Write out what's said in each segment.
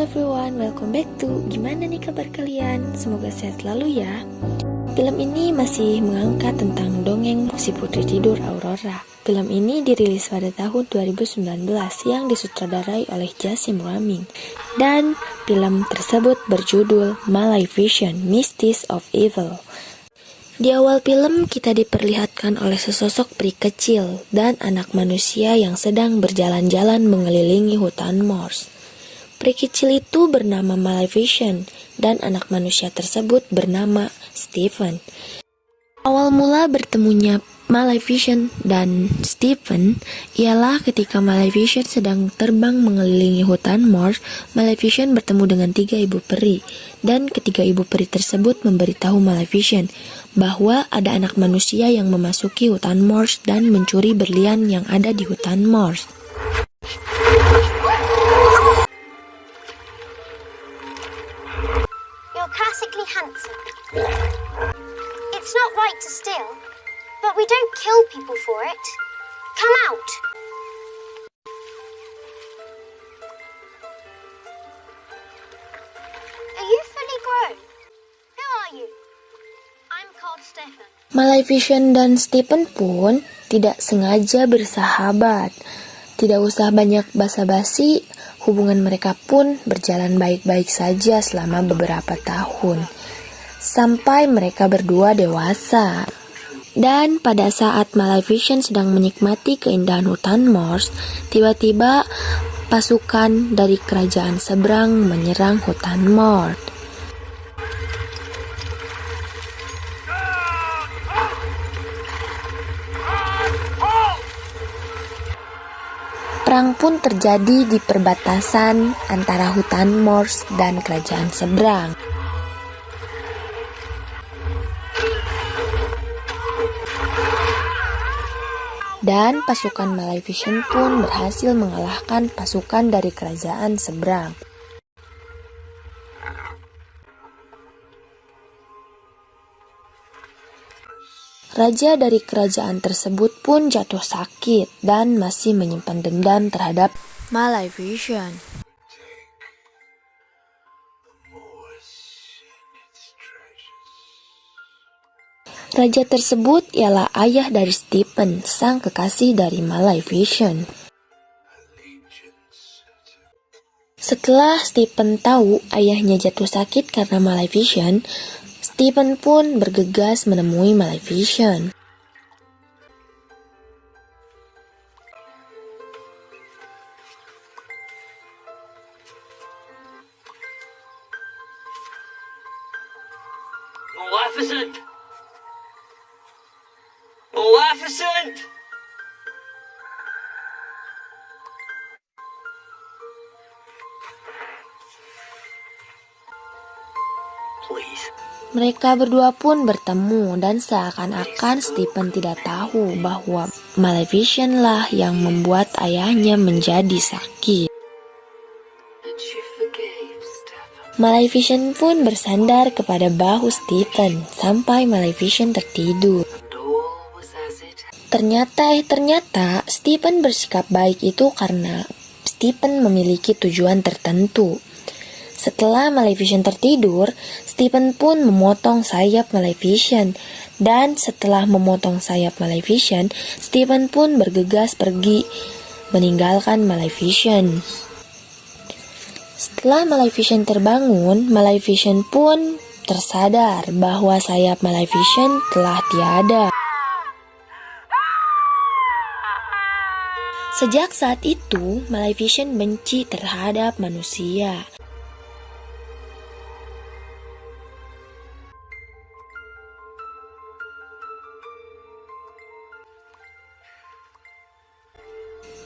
everyone, welcome back to Gimana nih kabar kalian? Semoga sehat selalu ya. Film ini masih mengangkat tentang dongeng si putri tidur Aurora. Film ini dirilis pada tahun 2019 yang disutradarai oleh Jasim Raming. Dan film tersebut berjudul Maleficent, Mistress of Evil. Di awal film kita diperlihatkan oleh sesosok peri kecil dan anak manusia yang sedang berjalan-jalan mengelilingi hutan Morse. Peri kecil itu bernama Maleficent dan anak manusia tersebut bernama Stephen. Awal mula bertemunya Maleficent dan Stephen ialah ketika Maleficent sedang terbang mengelilingi hutan Morse. Maleficent bertemu dengan 3 ibu peri dan ketiga ibu peri tersebut memberitahu Maleficent bahwa ada anak manusia yang memasuki hutan Morse dan mencuri berlian yang ada di hutan Morse. Classically handsome. It's not right to steal, but we don't kill people for it. Come out! Are you fully grown? Who are you? I'm called Stephen. Maleficent dan Stephen pun tidak sengaja bersahabat. Tidak usah banyak basa-basi, hubungan mereka pun berjalan baik-baik saja selama beberapa tahun. Sampai mereka berdua dewasa. Dan pada saat Maleficent sedang menikmati keindahan hutan Morse, tiba-tiba pasukan dari kerajaan seberang menyerang hutan Morse. Perang pun terjadi di perbatasan antara hutan Morse dan kerajaan seberang. Dan pasukan Maleficent pun berhasil mengalahkan pasukan dari kerajaan seberang. Raja dari kerajaan tersebut pun jatuh sakit dan masih menyimpan dendam terhadap Maleficent. Raja tersebut ialah ayah dari Stephen, sang kekasih dari Maleficent. Setelah Stephen tahu ayahnya jatuh sakit karena Maleficent, Stephen pun bergegas menemui Maleficent. Maleficent! Maleficent! Please. Mereka berdua pun bertemu dan seakan-akan Stephen tidak tahu bahwa Maleficent lah yang membuat ayahnya menjadi sakit. Maleficent pun bersandar kepada bahu Stephen sampai Maleficent tertidur. Ternyata Stephen bersikap baik itu karena Stephen memiliki tujuan tertentu. Setelah Maleficent tertidur, Stephen pun memotong sayap Maleficent. Dan setelah memotong sayap Maleficent, Stephen pun bergegas pergi meninggalkan Maleficent. Setelah Maleficent terbangun, Maleficent pun tersadar bahwa sayap Maleficent telah tiada. Sejak saat itu, Maleficent benci terhadap manusia.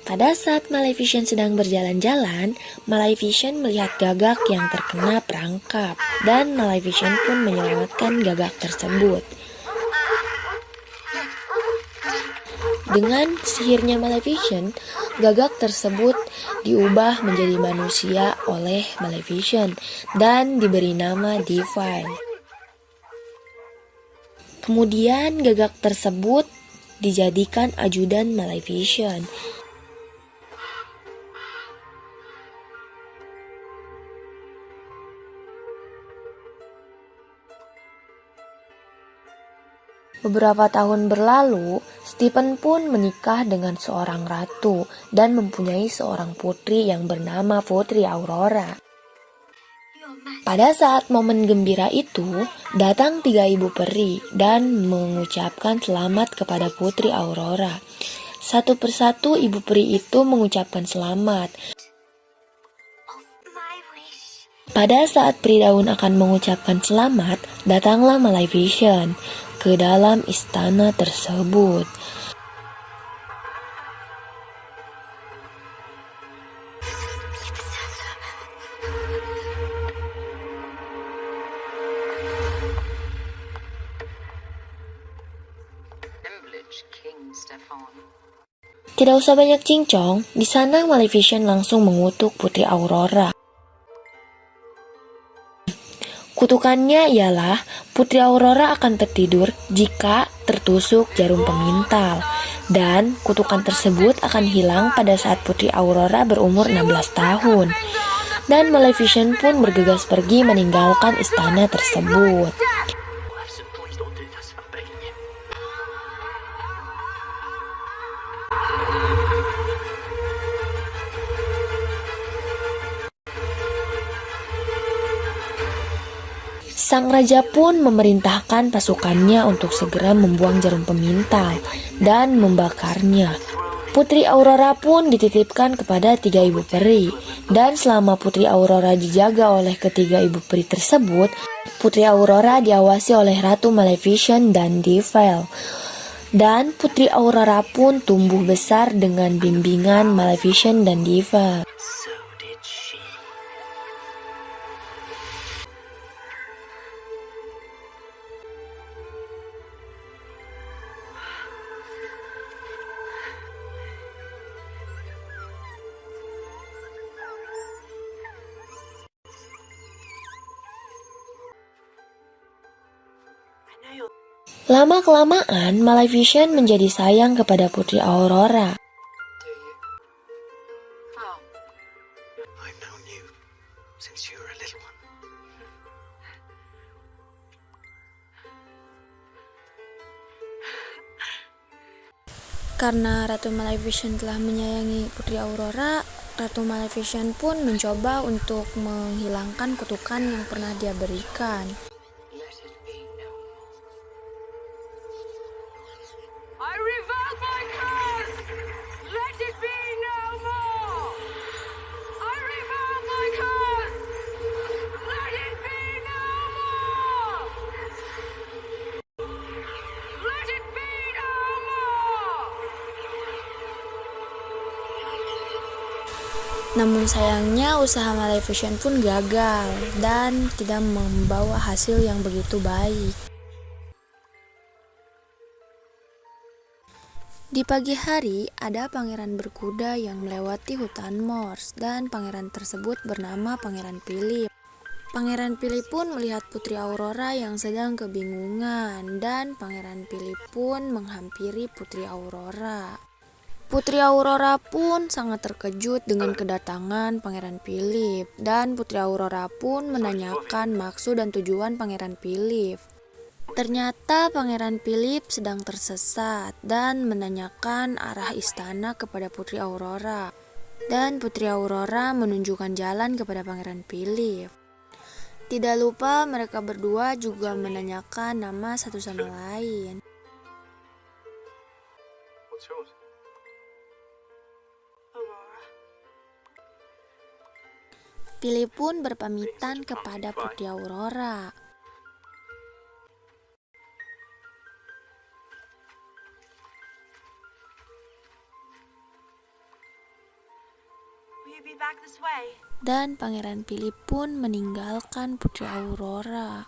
Pada saat Maleficent sedang berjalan-jalan, Maleficent melihat gagak yang terkena perangkap, dan Maleficent pun menyelamatkan gagak tersebut. Dengan sihirnya Maleficent, gagak tersebut diubah menjadi manusia oleh Maleficent dan diberi nama Divine. Kemudian gagak tersebut dijadikan ajudan Maleficent. Beberapa tahun berlalu, Stephen pun menikah dengan seorang ratu dan mempunyai seorang putri yang bernama Putri Aurora. Pada saat momen gembira itu, datang 3 ibu peri dan mengucapkan selamat kepada Putri Aurora. Satu persatu ibu peri itu mengucapkan selamat. Pada saat peri daun akan mengucapkan selamat, datanglah Maleficent ke dalam istana tersebut. Tidak usah banyak cincong, di sana Maleficent langsung mengutuk Putri Aurora. Kutukannya ialah Putri Aurora akan tertidur jika tertusuk jarum pemintal, dan kutukan tersebut akan hilang pada saat Putri Aurora berumur 16 tahun. Dan Maleficent pun bergegas pergi meninggalkan istana tersebut. Maleficent, please don't do this. I'm begging you. Sang raja pun memerintahkan pasukannya untuk segera membuang jarum pemintal dan membakarnya. Putri Aurora pun dititipkan kepada 3 ibu peri, dan selama Putri Aurora dijaga oleh ketiga ibu peri tersebut, Putri Aurora diawasi oleh Ratu Maleficent dan Devil. Dan Putri Aurora pun tumbuh besar dengan bimbingan Maleficent dan Devil. So did she. Lama-kelamaan, Maleficent menjadi sayang kepada Putri Aurora. I've known you since you were a little one. Karena Ratu Maleficent telah menyayangi Putri Aurora, Ratu Maleficent pun mencoba untuk menghilangkan kutukan yang pernah dia berikan. I revoke my curse! Let it be no more! I revoke my curse! Let it be no more! Let it be no more! Namun sayangnya usaha Maleficent pun gagal dan tidak membawa hasil yang begitu baik. Di pagi hari, ada pangeran berkuda yang melewati hutan Morse, dan pangeran tersebut bernama Pangeran Philip. Pangeran Philip pun melihat Putri Aurora yang sedang kebingungan, dan Pangeran Philip pun menghampiri Putri Aurora. Putri Aurora pun sangat terkejut dengan kedatangan Pangeran Philip, dan Putri Aurora pun menanyakan maksud dan tujuan Pangeran Philip. Ternyata Pangeran Philip sedang tersesat dan menanyakan arah istana kepada Putri Aurora. Dan Putri Aurora menunjukkan jalan kepada Pangeran Philip. Tidak lupa mereka berdua juga menanyakan nama satu sama lain. What's yours? Philip pun berpamitan kepada Putri Aurora. Will you be back this way? Dan Pangeran Philip pun meninggalkan Putri Aurora.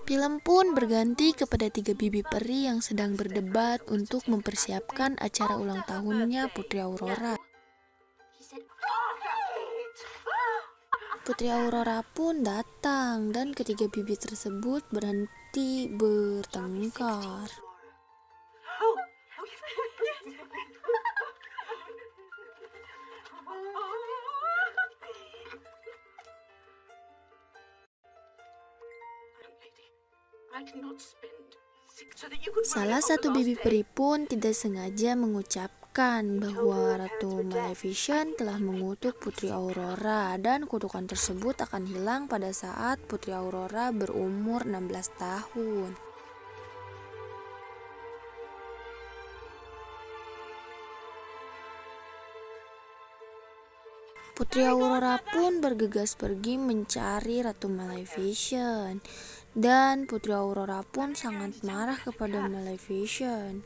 Film pun berganti kepada 3 bibi peri yang sedang berdebat untuk mempersiapkan acara ulang tahunnya Putri Aurora. Putri Aurora pun datang dan ketiga bibi tersebut berhenti bertengkar. I cannot spend so that you could ride Salah it on satu the last bibi day. peri pun tidak sengaja mengucapkan bahwa Ratu Maleficent telah mengutuk Putri Aurora dan kutukan tersebut akan hilang pada saat Putri Aurora berumur 16 tahun. Putri Aurora pun bergegas pergi mencari Ratu Maleficent. Dan Putri Aurora pun sangat marah kepada Maleficent.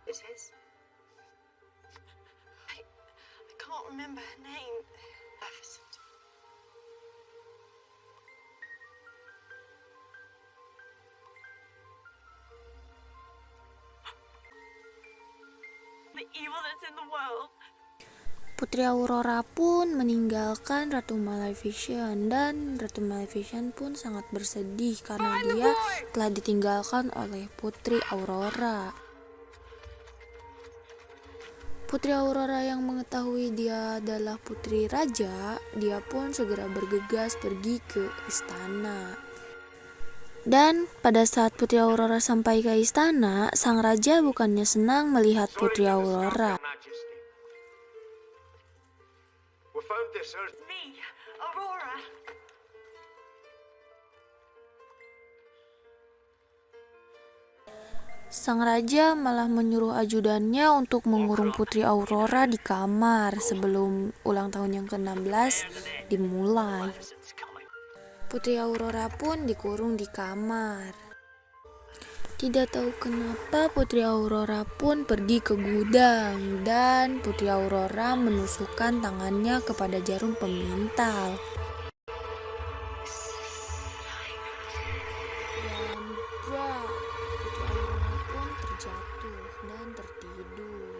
This is. I can't remember her name. Maleficent. The evil that's in the world. Putri Aurora pun meninggalkan Ratu Maleficent dan Ratu Maleficent pun sangat bersedih karena dia telah ditinggalkan oleh Putri Aurora. Putri Aurora yang mengetahui dia adalah putri raja, dia pun segera bergegas pergi ke istana. Dan pada saat Putri Aurora sampai ke istana, sang raja bukannya senang melihat Putri Aurora. We found this earth. Me, Aurora. Sang raja malah menyuruh ajudannya untuk mengurung Putri Aurora di kamar sebelum ulang tahun yang ke-16 dimulai. Putri Aurora pun dikurung di kamar. Tidak tahu kenapa Putri Aurora pun pergi ke gudang dan Putri Aurora menusukkan tangannya kepada jarum pemintal. Dan brak, Putri Aurora pun terjatuh dan tertidur.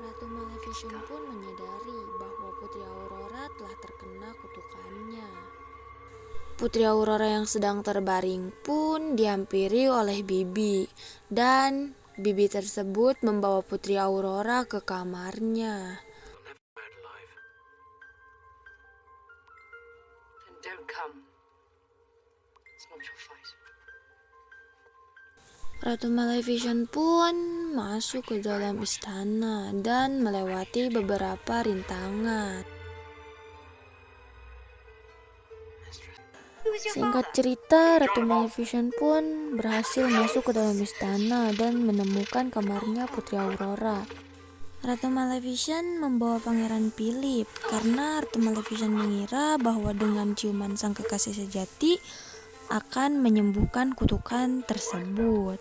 Ratu Maleficent pun menyadari bahwa Putri Aurora telah terkena kutukannya. Putri Aurora yang sedang terbaring pun dihampiri oleh bibi dan bibi tersebut membawa Putri Aurora ke kamarnya. Out alive. Then don't come. It's not your fight. Ratu Maleficent pun masuk ke dalam istana dan melewati beberapa rintangan. Singkat cerita, Ratu Maleficent pun berhasil masuk ke dalam istana dan menemukan kamarnya Putri Aurora. Ratu Maleficent membawa Pangeran Philip karena Ratu Maleficent mengira bahwa dengan ciuman sang kekasih sejati akan menyembuhkan kutukan tersebut.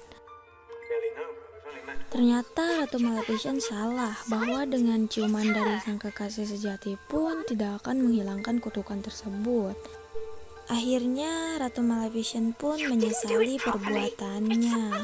Ternyata Ratu Maleficent salah bahwa dengan ciuman dari sang kekasih sejati pun tidak akan menghilangkan kutukan tersebut. Akhirnya Ratu Maleficent pun menyesali perbuatannya.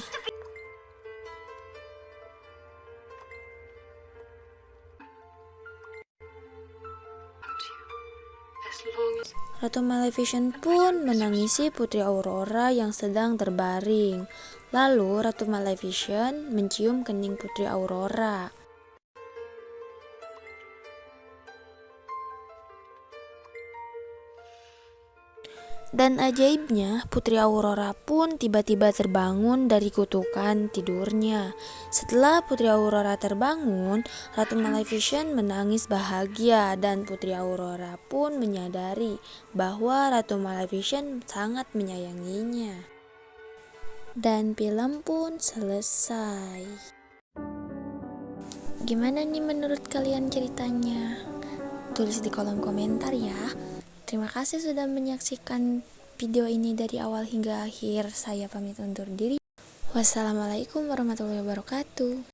Ratu Maleficent pun menangisi Putri Aurora yang sedang terbaring. Lalu Ratu Maleficent mencium kening Putri Aurora. Dan ajaibnya, Putri Aurora pun tiba-tiba terbangun dari kutukan tidurnya. Setelah Putri Aurora terbangun, Ratu Maleficent menangis bahagia dan Putri Aurora pun menyadari bahwa Ratu Maleficent sangat menyayanginya. Dan film pun selesai. Gimana nih menurut kalian ceritanya? Tulis di kolom komentar ya. Terima kasih sudah menyaksikan video ini dari awal hingga akhir. Saya pamit undur diri. Wassalamualaikum warahmatullahi wabarakatuh.